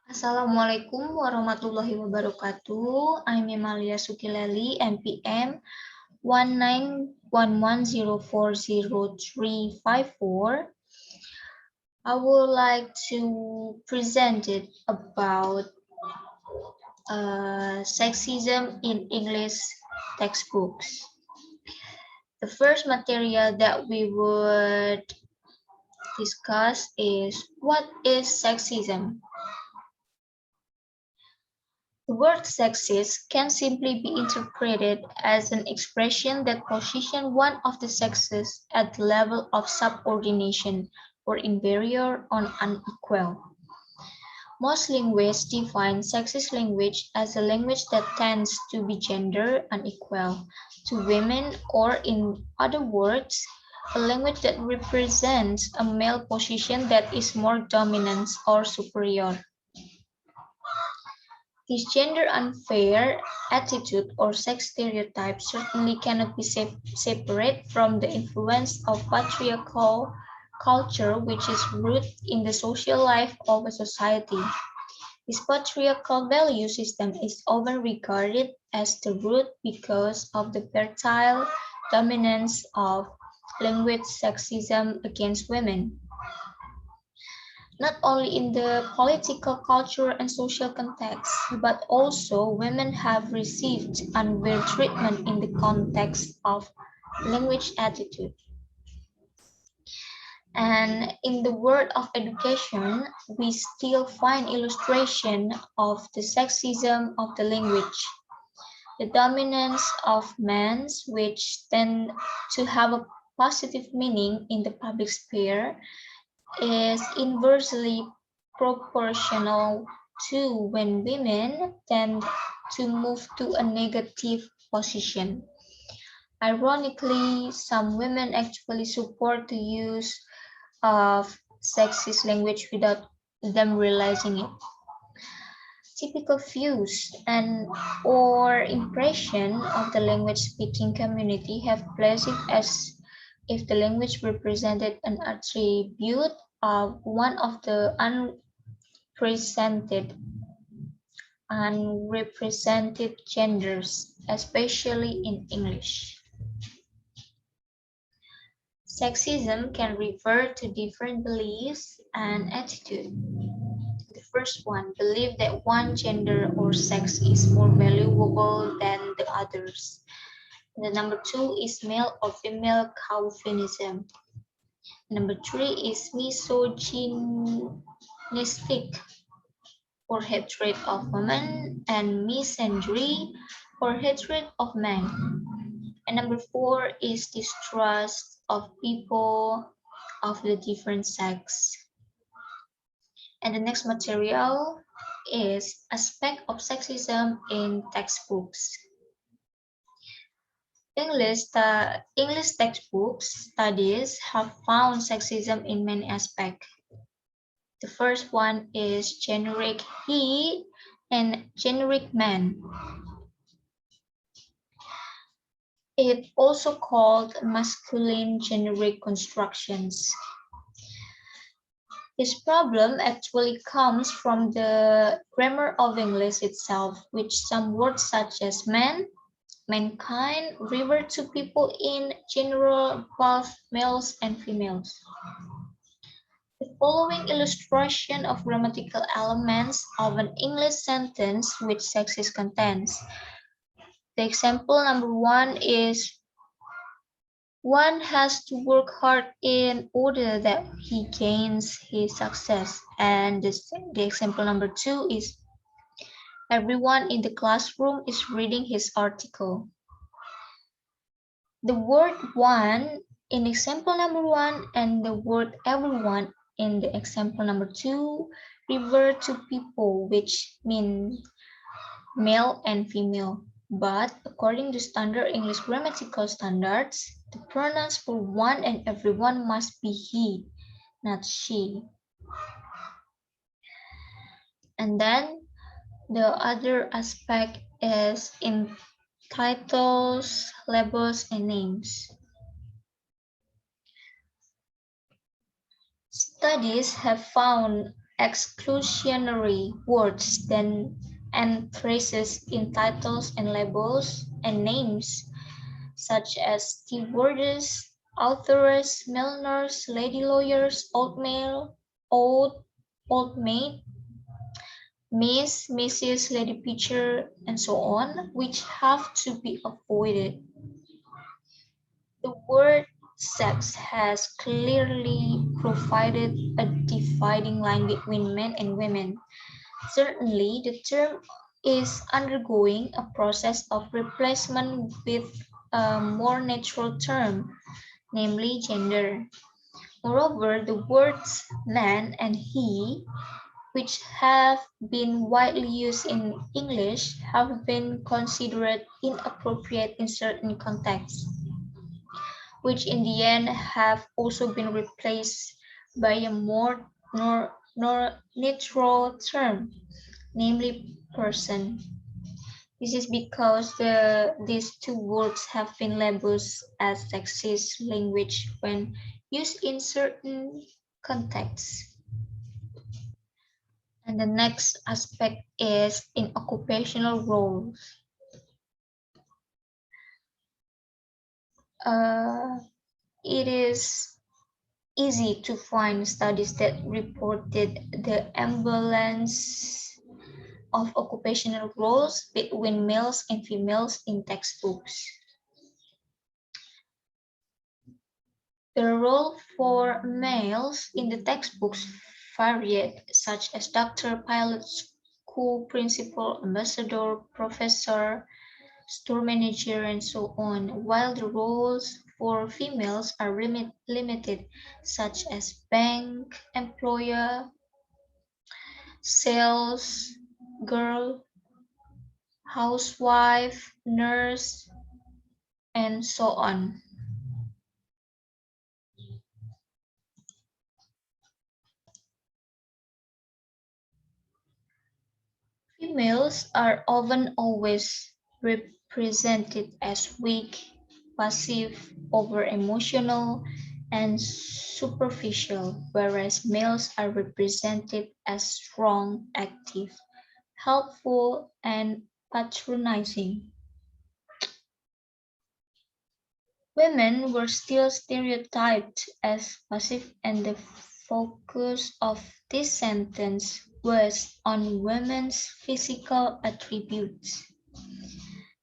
Assalamualaikum warahmatullahi wabarakatuh. I'm Imalia Suky Lely, M.Pd 19110400354. I would like to present it about sexism in English textbooks. The first material that we would discuss is what is sexism? The word sexist can simply be interpreted as an expression that positions one of the sexes at the level of subordination or inferior or unequal. Most linguists define sexist language as a language that tends to be gender unequal to women, or in other words, a language that represents a male position that is more dominant or superior. This gender unfair attitude or sex stereotype certainly cannot be separate from the influence of patriarchal culture, which is rooted in the social life of a society. This patriarchal value system is often regarded as the root because of the fertile dominance of language sexism against women. Not only in the political, cultural, and social context, but also women have received unfair treatment in the context of language attitude. And in the world of education, we still find illustration of the sexism of the language. The dominance of men, which tend to have a positive meaning in the public sphere, is inversely proportional to when women tend to move to a negative position. Ironically, some women actually support the use of sexist language without them realizing it. Typical views and or impression of the language speaking community have placed it as if the language represented an attribute of one of the unrepresented genders, especially in English. Sexism can refer to different beliefs and attitudes. The first one, believe that one gender or sex is more valuable than the others. The number two is male or female chauvinism. Number three is misogynistic or hatred of women, and misandry or hatred of men. And number four is distrust of people of the different sex. And the next material is aspect of sexism in textbooks. English textbooks studies have found sexism in many aspects. The first one is generic he and generic man. It also called masculine generic constructions. This problem actually comes from the grammar of English itself, which some words such as man, mankind refer to people in general, both males and females. The following illustration of grammatical elements of an English sentence with sexist contents. The example number one is, one has to work hard in order that he gains his success. And the example number two is, everyone in the classroom is reading his article. The word one in example number one and the word everyone in the example number two refer to people, which mean male and female. But according to standard English grammatical standards, the pronouns for one and everyone must be he, not she. And then the other aspect is in titles, labels, and names. Studies have found exclusionary words than and phrases in titles and labels and names such as stewardess, authoress, milliners, lady lawyers, old maid, Miss, Mrs., lady pitcher, and so on, which have to be avoided. The word sex has clearly provided a dividing line between men and women. Certainly, the term is undergoing a process of replacement with a more natural term, namely gender. Moreover, the words man and he, which have been widely used in English, have been considered inappropriate in certain contexts, which in the end have also been replaced by a more neutral term, namely person. This is because these two words have been labeled as sexist language when used in certain contexts. And the next aspect is in occupational roles. It is easy to find studies that reported the imbalance of occupational roles between males and females in textbooks. The role for males in the textbooks varied, such as doctor, pilot, school principal, ambassador, professor, store manager, and so on, while the roles for females are limited, such as bank, employer, sales, girl, housewife, nurse, and so on. Females are often always represented as weak, passive, over-emotional, and superficial, whereas males are represented as strong, active, helpful, and patronizing. Women were still stereotyped as passive, and the focus of this sentence was on women's physical attributes.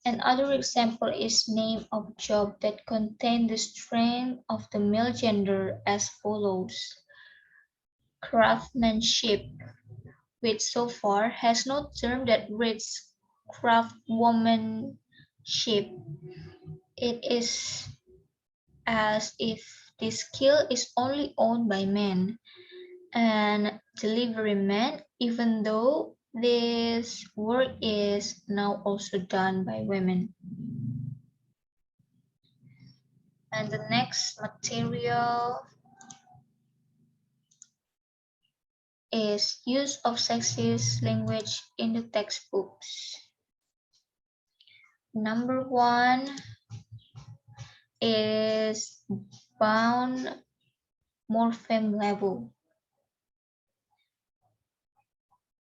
Another example is name of job that contain the strength of the male gender as follows. Craftsmanship, which so far has no term that reads craftwomanship. It is as if this skill is only owned by men and delivery men, even though this work is now also done by women. And the next material is use of sexist language in the textbooks. Number 1 is bound morpheme level.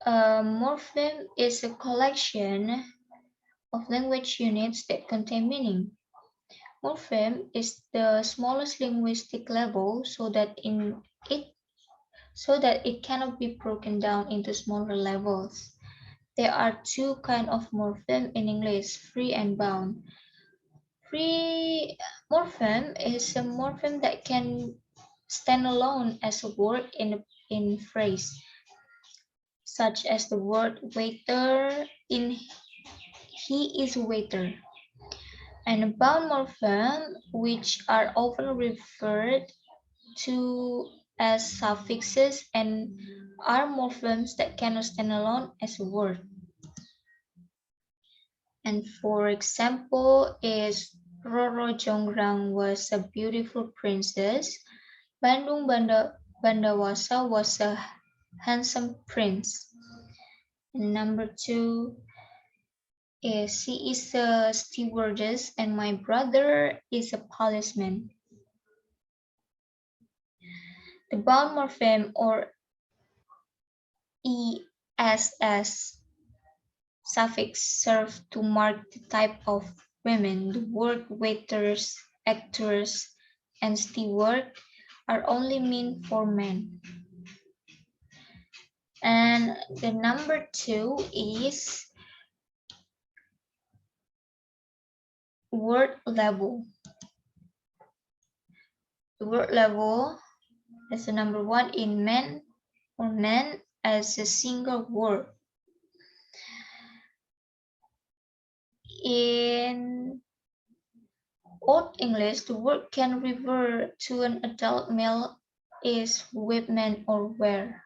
A morpheme is a collection of language units that contain meaning. Morpheme is the smallest linguistic level so that it cannot be broken down into smaller levels. There are two kinds of morpheme in English, free and bound. Free morpheme is a morpheme that can stand alone as a word in phrase, such as the word waiter in he is a waiter. And bound morpheme, which are often referred to as suffixes and are morphemes that cannot stand alone as a word. And for example, is Roro Jonggrang was a beautiful princess. Bandung Bandawasa was a handsome prince. And number 2 is she is a stewardess and my brother is a policeman. The bound morpheme or ess suffix serve to mark the type of women. The word waiters, actors, and steward are only meant for men. And the number 2 is word level. The word level is the number 1 in men or men as a single word. In Old English, the word can refer to an adult male is women or where,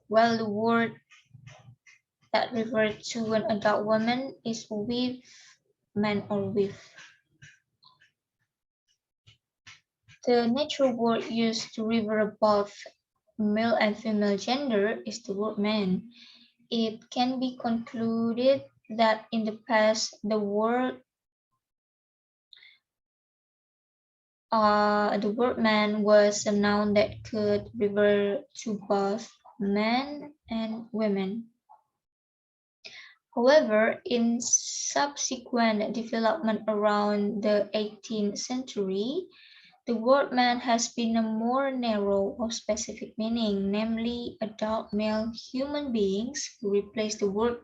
while the word that refers to an adult woman is with man or with. The natural word used to refer both male and female gender is the word man. It can be concluded that in the past the word man was a noun that could refer to both men and women. However, in subsequent development around the 18th century, the word man has been a more narrow or specific meaning, namely adult male human beings who replace the word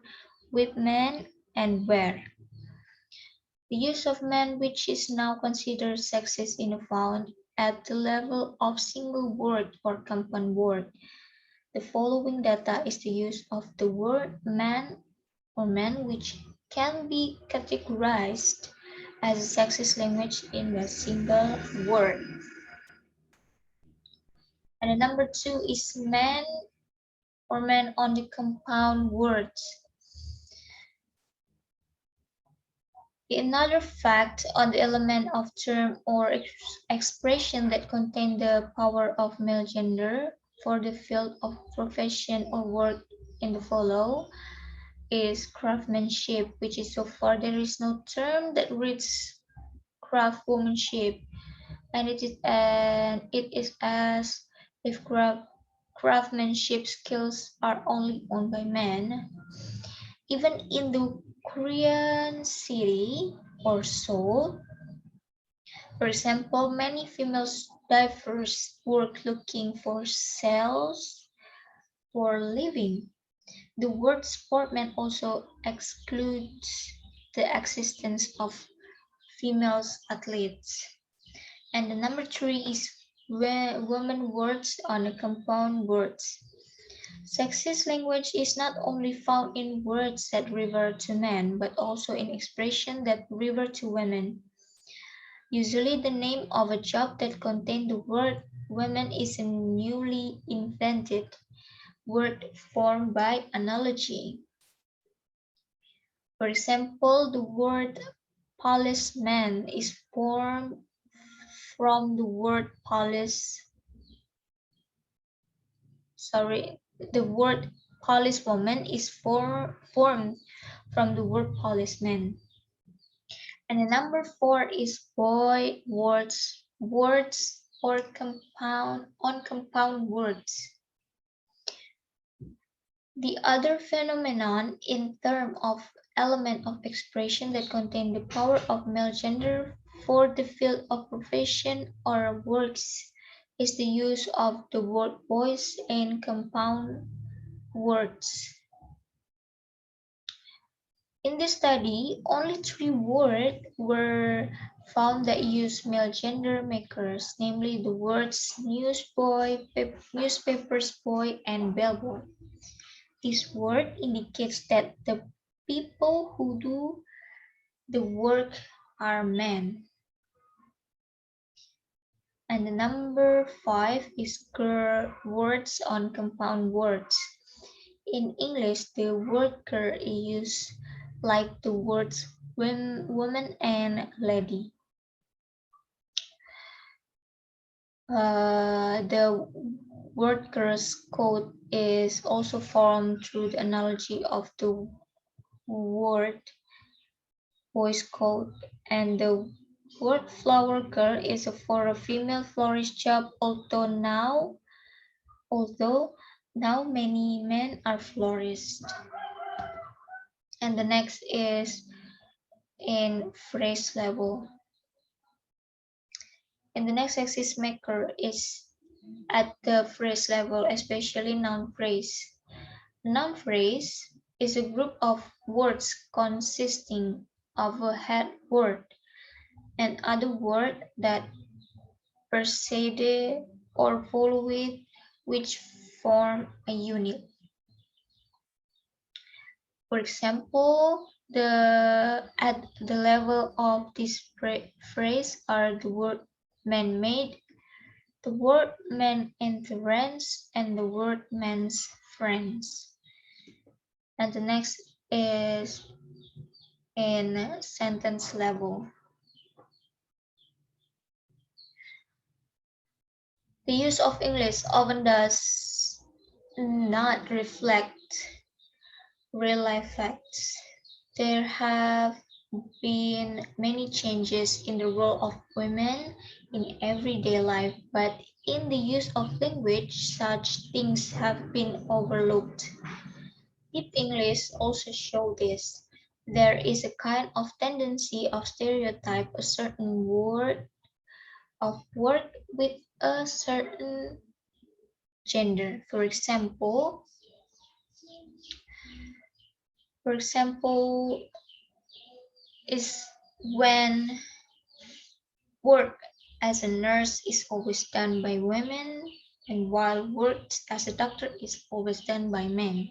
with man and where. The use of man, which is now considered sexist, is found at the level of single word or compound word. The following data is the use of the word man or man, which can be categorized as a sexist language in a single word. And the number 2 is man or man on the compound words. Another fact on the element of term or expression that contain the power of male gender for the field of profession or work in the follow is craftsmanship, which is so far there is no term that reads craftswomanship, and it is as if craftsmanship skills are only owned by men. Even in the Korean city or Seoul, for example, many female divers work looking for sales for living. The word sportman also excludes the existence of female athletes. And the number 3 is women words on the compound words. Sexist language is not only found in words that refer to men, but also in expressions that refer to women. Usually the name of a job that contains the word women is a newly invented word formed by analogy. For example, the word policeman is formed from the word the word policewoman is formed from the word policeman. And the number 4 is boy words or compound words. The other phenomenon in terms of element of expression that contain the power of male gender for the field of profession or works is the use of the word boys in compound words. In this study, only 3 words were found that use male gender makers, namely the words newsboy, newspapers boy, and bellboy. This word indicates that the people who do the work are men. And the number 5 is words on compound words. In English, the word girl is used like the words woman and lady. The word girl's code is also formed through the analogy of the word boy's code, and the word flower girl is for a female florist job, although now although now many men are flourished. And the next is in phrase level. And the next axis maker is at the phrase level, especially noun phrase. Noun phrase is a group of words consisting of a head word and other word that precede or follow it, which form a unit. For example, at the level of this phrase are the word man-made, the word man endurance, and the word man's friends. And the next is in sentence level. The use of English often does not reflect real life facts. There have been many changes in the role of women in everyday life, but in the use of language, such things have been overlooked. Deep English also show this. There is a kind of tendency of stereotype a certain word of word with a certain gender. For example, is when work as a nurse is always done by women, and while work as a doctor is always done by men.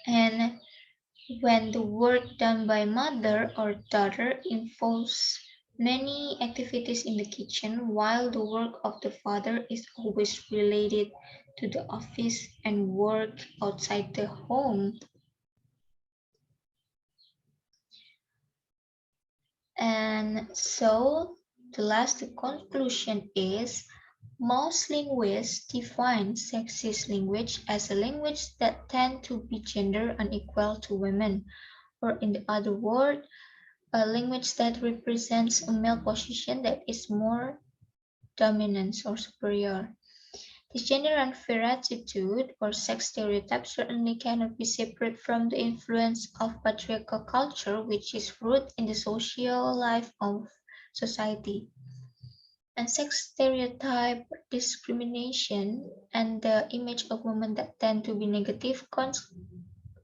And when the work done by mother or daughter involves many activities in the kitchen, while the work of the father is always related to the office and work outside the home. And so the last conclusion is most linguists define sexist language as a language that tend to be gender unequal to women, or in the other word, a language that represents a male position that is more dominant or superior. This gender unfair attitude or sex stereotype certainly cannot be separate from the influence of patriarchal culture, which is rooted in the social life of society. And sex stereotype, discrimination, and the image of women that tend to be negative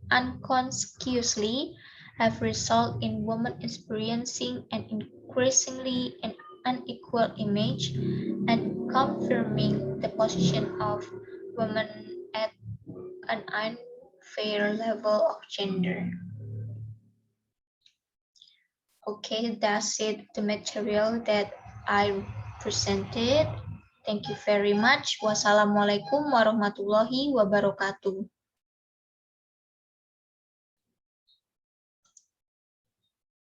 unconsciously have resulted in women experiencing an increasingly an unequal image and confirming the position of women at an unfair level of gender. Okay, that's it, the material that I presented. Thank you very much. Wassalamualaikum warahmatullahi wabarakatuh.